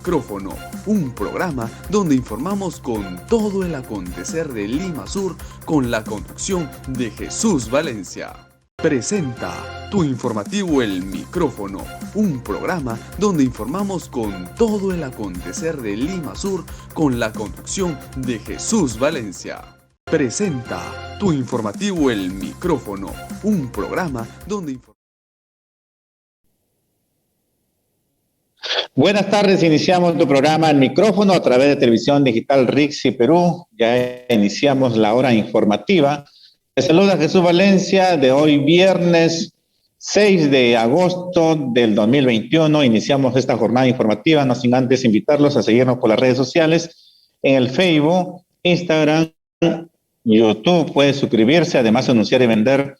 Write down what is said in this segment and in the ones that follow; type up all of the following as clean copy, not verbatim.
Micrófono, un programa donde informamos con todo el acontecer de Lima Sur con la conducción de Jesús Valencia. Presenta tu informativo El Micrófono, un programa donde informamos con todo el acontecer de Lima Sur con la conducción de Jesús Valencia. Presenta tu informativo El Micrófono, un programa donde informamos. Buenas tardes, iniciamos tu programa El Micrófono a través de Televisión Digital Rixi Perú. Ya iniciamos la hora informativa. Les saluda Jesús Valencia de hoy viernes 6 de agosto del 2021. Iniciamos esta jornada informativa, no sin antes invitarlos a seguirnos por las redes sociales, en el Facebook, Instagram, YouTube. Puede suscribirse, además anunciar y vender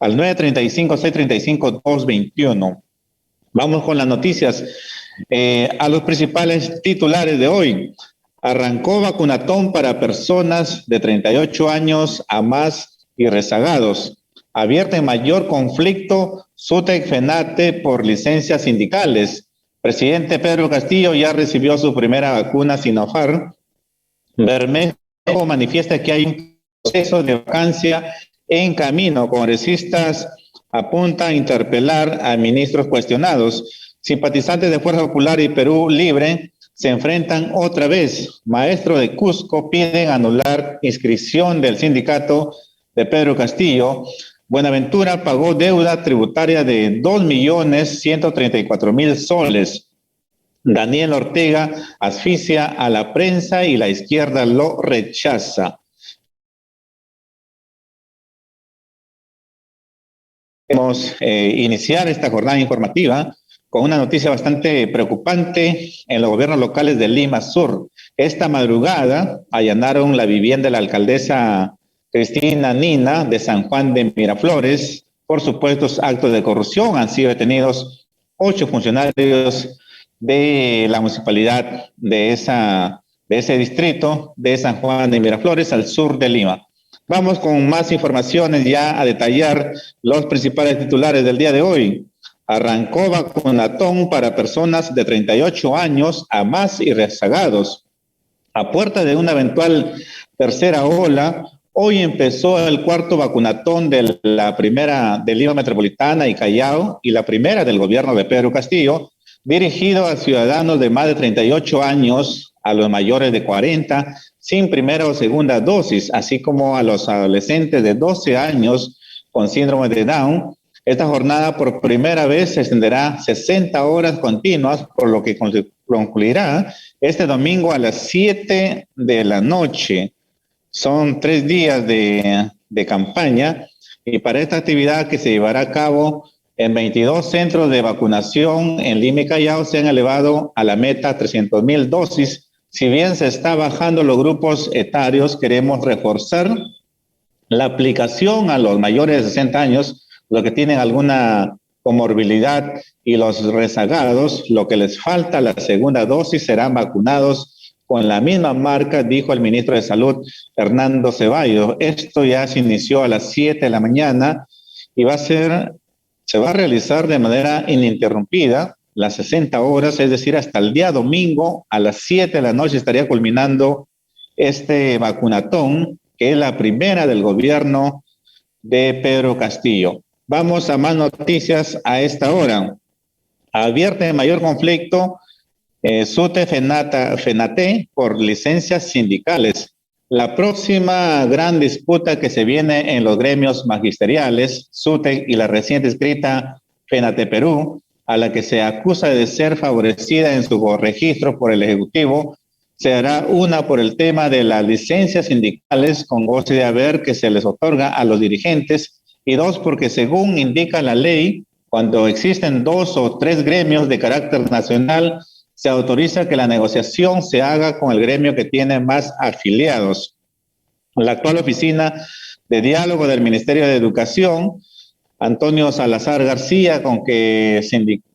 al 935-635-221. Vamos con las noticias. A los principales titulares de hoy. Arrancó vacunatón para personas de 38 años a más y rezagados. Advierte mayor conflicto SUTEC-FENATE por licencias sindicales. Presidente Pedro Castillo ya recibió su primera vacuna Sinopharm. Bermejo manifiesta que hay un proceso de vacancia en camino. Congresistas apuntan a interpelar a ministros cuestionados. Simpatizantes de Fuerza Popular y Perú Libre se enfrentan otra vez. Maestros de Cusco piden anular inscripción del sindicato de Pedro Castillo. Buenaventura pagó deuda tributaria de 2.134.000 soles. Daniel Ortega asfixia a la prensa y la izquierda lo rechaza. Queremos iniciar esta jornada informativa con una noticia bastante preocupante en los gobiernos locales de Lima Sur. Esta madrugada allanaron la vivienda de la alcaldesa Cristina Nina de San Juan de Miraflores por supuestos actos de corrupción. Han sido detenidos 8 funcionarios de la municipalidad de ese distrito de San Juan de Miraflores al sur de Lima. Vamos con más informaciones ya a detallar los principales titulares del día de hoy. Arrancó vacunatón para personas de 38 años a más y rezagados. A puerta de una eventual tercera ola, hoy empezó el cuarto vacunatón de la primera de Lima Metropolitana y Callao y la primera del gobierno de Pedro Castillo, dirigido a ciudadanos de más de 38 años, a los mayores de 40, sin primera o segunda dosis, así como a los adolescentes de 12 años con síndrome de Down. Esta jornada por primera vez se extenderá 60 horas continuas, por lo que concluirá este domingo a las 7 de la noche. Son 3 días de campaña y para esta actividad que se llevará a cabo en 22 centros de vacunación en Lima y Callao se han elevado a la meta 300.000 dosis. Si bien se está bajando los grupos etarios, queremos reforzar la aplicación a los mayores de 60 años, los que tienen alguna comorbilidad y los rezagados, lo que les falta la segunda dosis serán vacunados con la misma marca, dijo el ministro de Salud, Hernando Ceballos. Esto ya se inició a las 7 de la mañana y se va a realizar de manera ininterrumpida las 60 horas, es decir, hasta el día domingo a las 7 de la noche estaría culminando este vacunatón, que es la primera del gobierno de Pedro Castillo. Vamos a más noticias a esta hora. Advierte mayor conflicto SUTE-FENATE por licencias sindicales. La próxima gran disputa que se viene en los gremios magisteriales, SUTE y la recién escrita FENATE Perú, a la que se acusa de ser favorecida en su registro por el Ejecutivo, se hará una por el tema de las licencias sindicales con goce de haber que se les otorga a los dirigentes, y 2, porque según indica la ley, cuando existen 2 o 3 gremios de carácter nacional, se autoriza que la negociación se haga con el gremio que tiene más afiliados. La actual oficina de diálogo del Ministerio de Educación, Antonio Salazar García, con que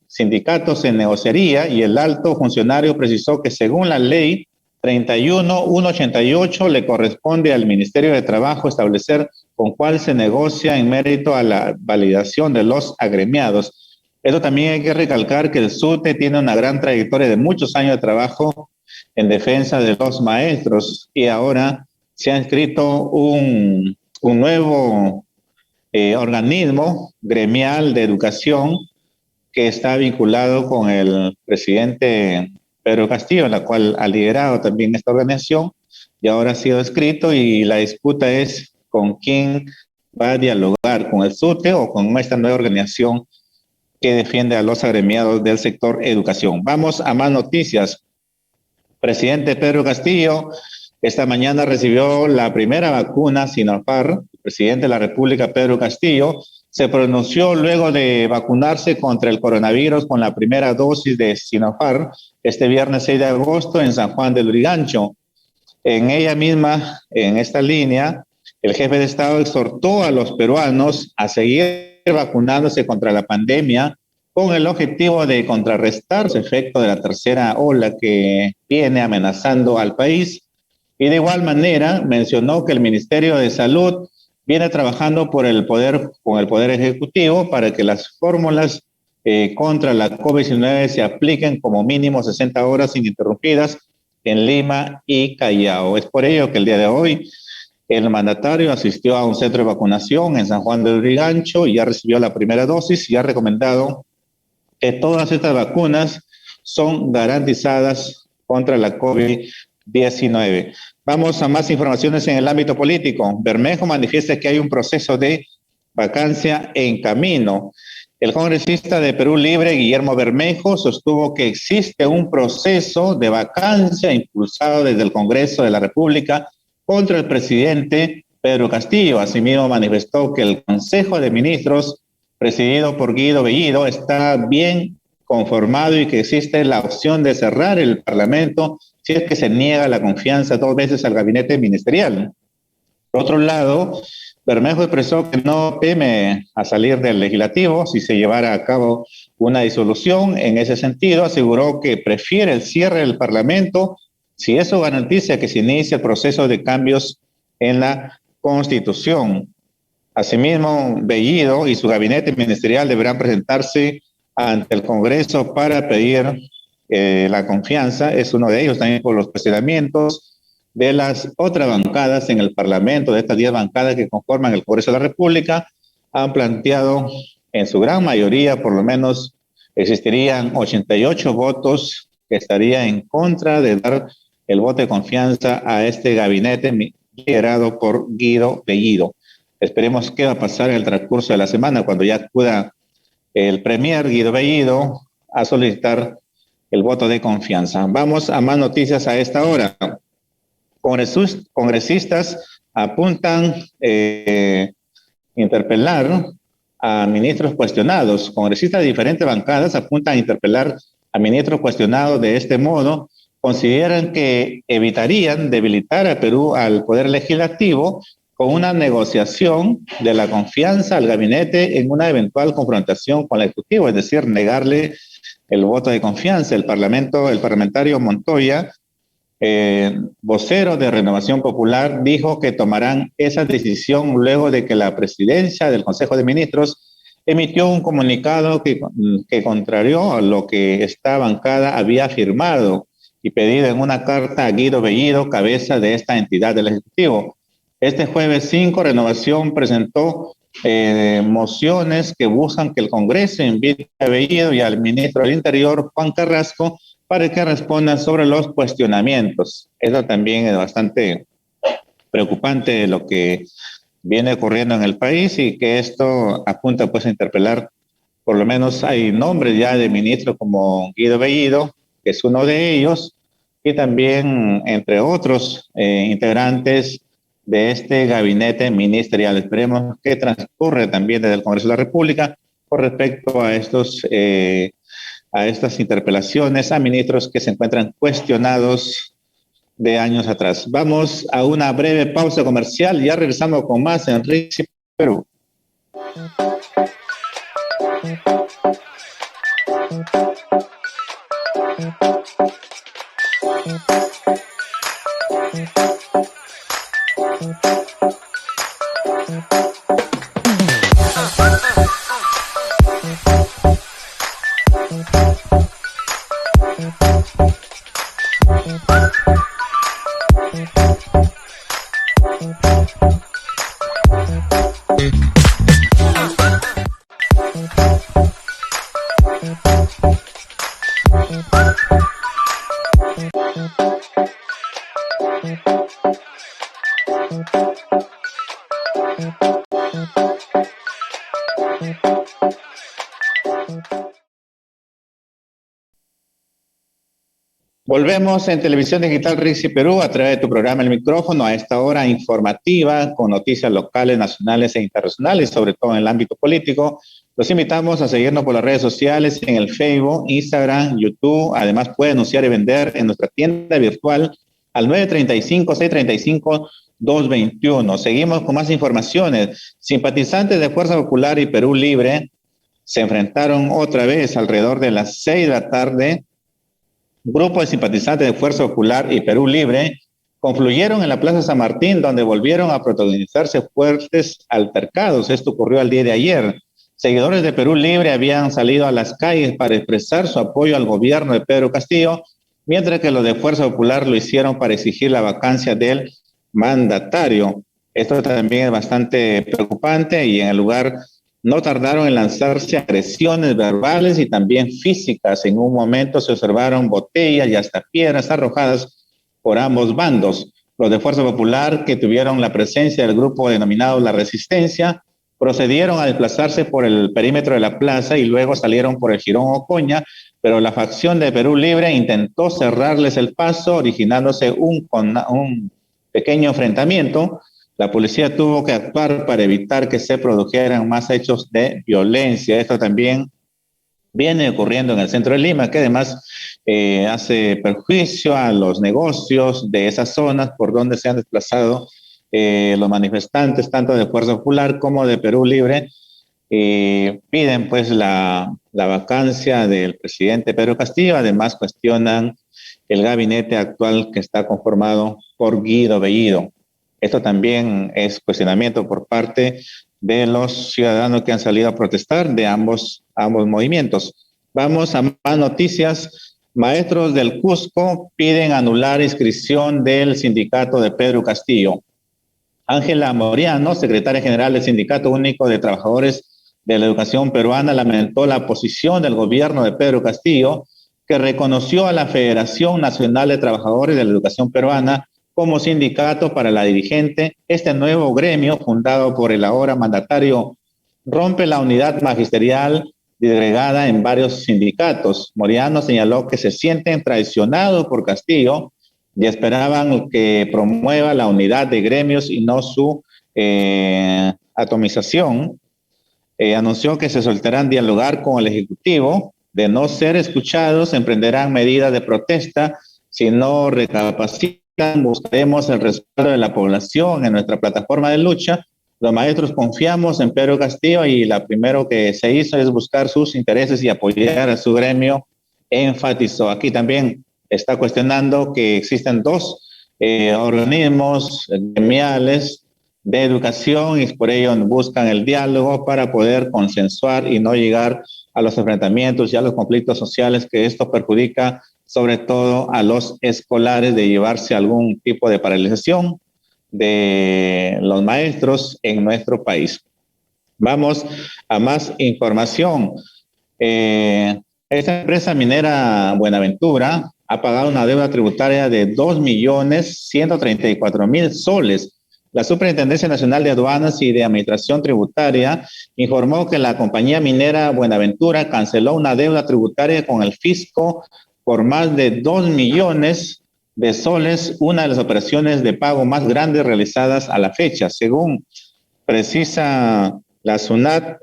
sindicato se negociaría, y el alto funcionario precisó que según la ley 31.188 le corresponde al Ministerio de Trabajo establecer con cuál se negocia en mérito a la validación de los agremiados. Eso también hay que recalcar que el SUTE tiene una gran trayectoria de muchos años de trabajo en defensa de los maestros y ahora se ha inscrito un nuevo organismo gremial de educación que está vinculado con el presidente Pedro Castillo, la cual ha liderado también esta organización y ahora ha sido escrito y la disputa es con quién va a dialogar, con el SUTE o con esta nueva organización que defiende a los agremiados del sector educación. Vamos a más noticias. Presidente Pedro Castillo esta mañana recibió la primera vacuna Sinopharm. El presidente de la República, Pedro Castillo, se pronunció luego de vacunarse contra el coronavirus con la primera dosis de Sinopharm este viernes 6 de agosto en San Juan del Lurigancho. En ella misma, en esta línea, el jefe de Estado exhortó a los peruanos a seguir vacunándose contra la pandemia con el objetivo de contrarrestar los efectos de la tercera ola que viene amenazando al país. Y de igual manera mencionó que el Ministerio de Salud viene trabajando con el Poder Ejecutivo para que las fórmulas contra la COVID-19 se apliquen como mínimo 60 horas ininterrumpidas en Lima y Callao. Es por ello que el día de hoy el mandatario asistió a un centro de vacunación en San Juan del Lurigancho y ya recibió la primera dosis y ha recomendado que todas estas vacunas son garantizadas contra la COVID-19. Vamos a más informaciones en el ámbito político. Bermejo manifiesta que hay un proceso de vacancia en camino. El congresista de Perú Libre, Guillermo Bermejo, sostuvo que existe un proceso de vacancia impulsado desde el Congreso de la República contra el presidente Pedro Castillo. Asimismo, manifestó que el Consejo de Ministros, presidido por Guido Bellido, está bien conformado y que existe la opción de cerrar el Parlamento si es que se niega la confianza 2 veces al gabinete ministerial. Por otro lado, Bermejo expresó que no teme a salir del legislativo si se llevara a cabo una disolución. En ese sentido, aseguró que prefiere el cierre del Parlamento si eso garantiza que se inicie el proceso de cambios en la Constitución. Asimismo, Bellido y su gabinete ministerial deberán presentarse ante el Congreso para pedir la confianza. Es uno de ellos también por los cuestionamientos de las otras bancadas en el Parlamento, de estas 10 bancadas que conforman el Congreso de la República, han planteado en su gran mayoría, por lo menos existirían 88 votos que estarían en contra de dar el voto de confianza a este gabinete liderado por Guido Bellido. Esperemos qué va a pasar en el transcurso de la semana cuando ya acuda el premier Guido Bellido a solicitar el voto de confianza. Vamos a más noticias a esta hora. Congresistas apuntan interpelar a ministros cuestionados. Congresistas de diferentes bancadas apuntan a interpelar a ministros cuestionados. De este modo, consideran que evitarían debilitar a Perú al poder legislativo con una negociación de la confianza al gabinete en una eventual confrontación con el Ejecutivo, es decir, negarle el voto de confianza. El parlamentario Montoya, vocero de Renovación Popular, dijo que tomarán esa decisión luego de que la presidencia del Consejo de Ministros emitió un comunicado que contrarió a lo que esta bancada había firmado y pedido en una carta a Guido Bellido, cabeza de esta entidad del Ejecutivo. Este jueves 5, Renovación presentó mociones que buscan que el Congreso invite a Bellido y al ministro del Interior, Juan Carrasco, para que respondan sobre los cuestionamientos. Eso también es bastante preocupante lo que viene ocurriendo en el país y que esto apunta pues a interpelar, por lo menos hay nombres ya de ministros como Guido Bellido, que es uno de ellos, y también entre otros integrantes de este gabinete ministerial. Esperemos que transcurre también desde el Congreso de la República con respecto a estas interpelaciones a ministros que se encuentran cuestionados de años atrás. Vamos a una breve pausa comercial y ya regresamos con más en RIC Perú. Volvemos en Televisión Digital RIXI Perú a través de tu programa El Micrófono a esta hora informativa con noticias locales, nacionales e internacionales, sobre todo en el ámbito político. Los invitamos a seguirnos por las redes sociales, en el Facebook, Instagram, YouTube. Además, puede anunciar y vender en nuestra tienda virtual al 935-635-221. Seguimos con más informaciones. Simpatizantes de Fuerza Popular y Perú Libre se enfrentaron otra vez alrededor de las 6 de la tarde. Grupo de simpatizantes de Fuerza Popular y Perú Libre confluyeron en la Plaza San Martín, donde volvieron a protagonizarse fuertes altercados. Esto ocurrió el día de ayer. Seguidores de Perú Libre habían salido a las calles para expresar su apoyo al gobierno de Pedro Castillo, mientras que los de Fuerza Popular lo hicieron para exigir la vacancia del mandatario. Esto también es bastante preocupante y en el lugar no tardaron en lanzarse agresiones verbales y también físicas. En un momento se observaron botellas y hasta piedras arrojadas por ambos bandos. Los de Fuerza Popular, que tuvieron la presencia del grupo denominado La Resistencia, procedieron a desplazarse por el perímetro de la plaza y luego salieron por el Jirón Ocoña, pero la facción de Perú Libre intentó cerrarles el paso, originándose un pequeño enfrentamiento. La policía tuvo que actuar para evitar que se produjeran más hechos de violencia. Esto también viene ocurriendo en el centro de Lima, que además hace perjuicio a los negocios de esas zonas por donde se han desplazado los manifestantes, tanto de Fuerza Popular como de Perú Libre. Piden pues la vacancia del presidente Pedro Castillo. Además cuestionan el gabinete actual que está conformado por Guido Bellido. Esto también es cuestionamiento por parte de los ciudadanos que han salido a protestar de ambos movimientos. Vamos a más noticias. Maestros del Cusco piden anular inscripción del sindicato de Pedro Castillo. Ángela Moriano, secretaria general del Sindicato Único de Trabajadores de la Educación Peruana, lamentó la posición del gobierno de Pedro Castillo, que reconoció a la Federación Nacional de Trabajadores de la Educación Peruana como sindicato para la dirigente. Este nuevo gremio, fundado por el ahora mandatario, rompe la unidad magisterial disgregada en varios sindicatos. Moriano señaló que se sienten traicionados por Castillo y esperaban que promueva la unidad de gremios y no su atomización. Anunció que se soltarán dialogar con el Ejecutivo. De no ser escuchados, emprenderán medidas de protesta. Si no recapacitan, buscaremos el respaldo de la población en nuestra plataforma de lucha. Los maestros confiamos en Pedro Castillo y lo primero que se hizo es buscar sus intereses y apoyar a su gremio, enfatizó. Aquí también está cuestionando que existen dos organismos gremiales de educación y por ello buscan el diálogo para poder consensuar y no llegar a los enfrentamientos y a los conflictos sociales, que esto perjudica sobre todo a los escolares, de llevarse algún tipo de paralización de los maestros en nuestro país. Vamos a más información. Esta empresa minera Buenaventura ha pagado una deuda tributaria de 2.134.000 soles. La Superintendencia Nacional de Aduanas y de Administración Tributaria informó que la compañía minera Buenaventura canceló una deuda tributaria con el fisco por más de 2 millones de soles, una de las operaciones de pago más grandes realizadas a la fecha. Según precisa la SUNAT,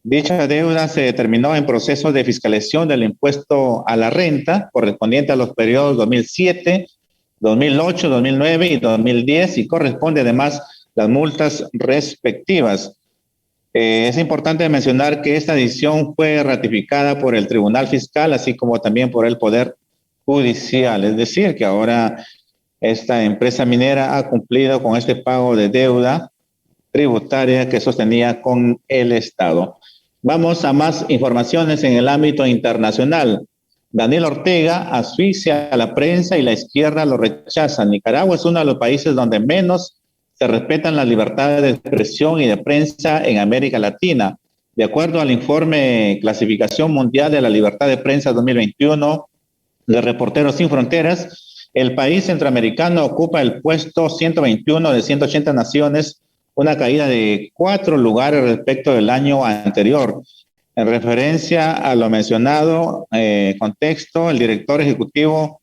dicha deuda se determinó en proceso de fiscalización del impuesto a la renta correspondiente a los periodos 2007, 2008, 2009 y 2010 y corresponde además las multas respectivas. Es importante mencionar que esta decisión fue ratificada por el Tribunal Fiscal, así como también por el Poder Judicial. Es decir, que ahora esta empresa minera ha cumplido con este pago de deuda tributaria que sostenía con el Estado. Vamos a más informaciones en el ámbito internacional. Daniel Ortega asfixia a la prensa y la izquierda lo rechaza. Nicaragua es uno de los países donde menos se respetan las libertades de expresión y de prensa en América Latina. De acuerdo al informe Clasificación Mundial de la Libertad de Prensa 2021 de Reporteros Sin Fronteras, el país centroamericano ocupa el puesto 121 de 180 naciones, una caída de 4 lugares respecto del año anterior. En referencia a lo mencionado, contexto, el director ejecutivo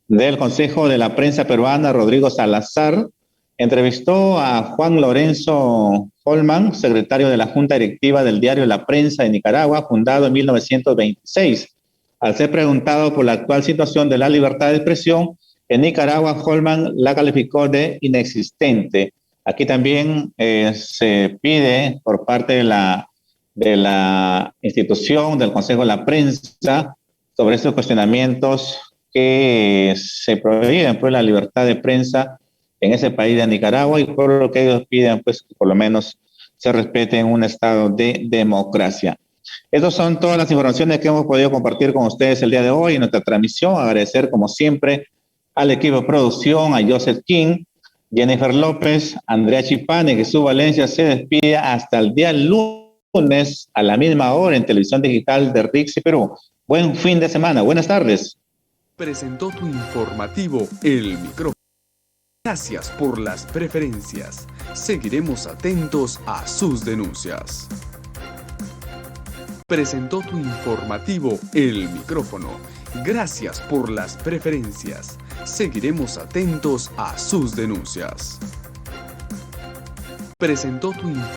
del Consejo de la Prensa Peruana, Rodrigo Salazar, entrevistó a Juan Lorenzo Holman, secretario de la Junta Directiva del diario La Prensa de Nicaragua, fundado en 1926. Al ser preguntado por la actual situación de la libertad de expresión en Nicaragua, Holman la calificó de inexistente. Aquí también se pide por parte de la institución, del Consejo de la Prensa, sobre estos cuestionamientos que se prohíben pues la libertad de prensa en ese país de Nicaragua, y por lo que ellos piden pues que por lo menos se respete en un estado de democracia. Estas son todas las informaciones que hemos podido compartir con ustedes el día de hoy en nuestra transmisión. Agradecer como siempre al equipo de producción, a Joseph King, Jennifer López, Andrea Chipane, Jesús Valencia se despide hasta el día lunes a la misma hora en Televisión Digital de RIXI Perú. Buen fin de semana, buenas tardes. Presentó tu informativo El Micrófono. Gracias por las preferencias. Seguiremos atentos a sus denuncias. Presentó tu informativo El Micrófono. Gracias por las preferencias. Seguiremos atentos a sus denuncias. Presentó tu informativo.